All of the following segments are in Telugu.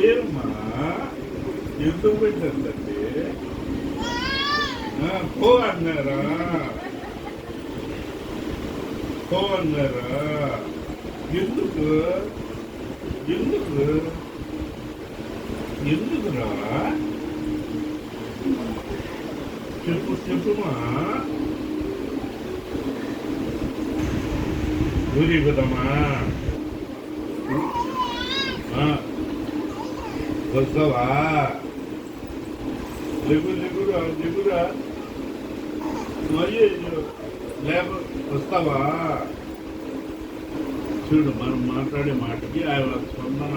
ఏమా ఎందుకు పెట్టండి పో అన్నారా పో అన్నారా ఎందుకు ఎందుకు ఎందుకురా చెప్పు చెప్పుమా ఊరి పోదామా వస్తావా లేకురా లేకురా లేక వస్తావా చూడు మనం మాట్లాడే మాటకి ఆయన స్పందన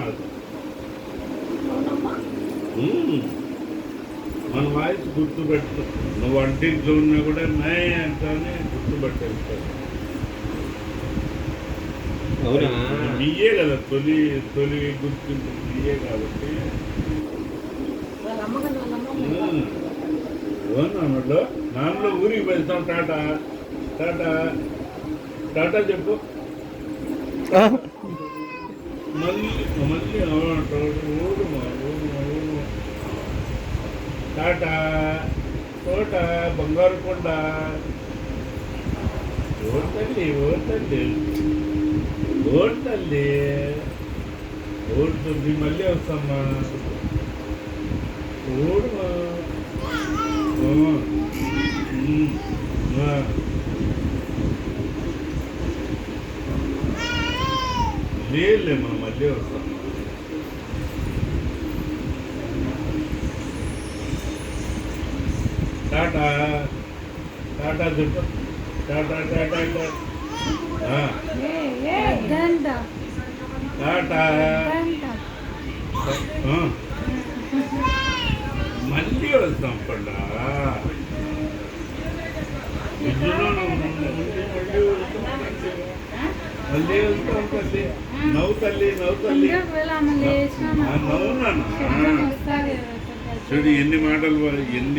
మన వాయిస్ గుర్తుపెట్టు నువ్వు వంటింట్లో ఉన్నా కూడా మే అంటానే గుర్తుపెట్టేస్తాను నీయే కదా తొలి తొలి గుర్తింపు నీయే కాబట్టి నాన్నలో నాన్నలో ఊరికి వెళ్తాం టాటా టాటా టాటా చెప్పు మళ్ళీ మళ్ళీ టాటా తోట బంగారు కొండ ఓటల్లి ఓటల్లి ఓటల్లి ఓడుతుంది మళ్ళీ వస్తామ్మా ఓడుమా లేదమ్మా మళ్ళీ వస్తాం టాటా టాటా చెప్పు టాటా టాటా టాటా మళ్ళీ వస్తాం పండా మళ్ళీ వెళ్తాం తల్లి నవ్వు తల్లి నవ్వు తల్లి నవ్వున్నాను చూడు ఎన్ని మాటలు ఎన్ని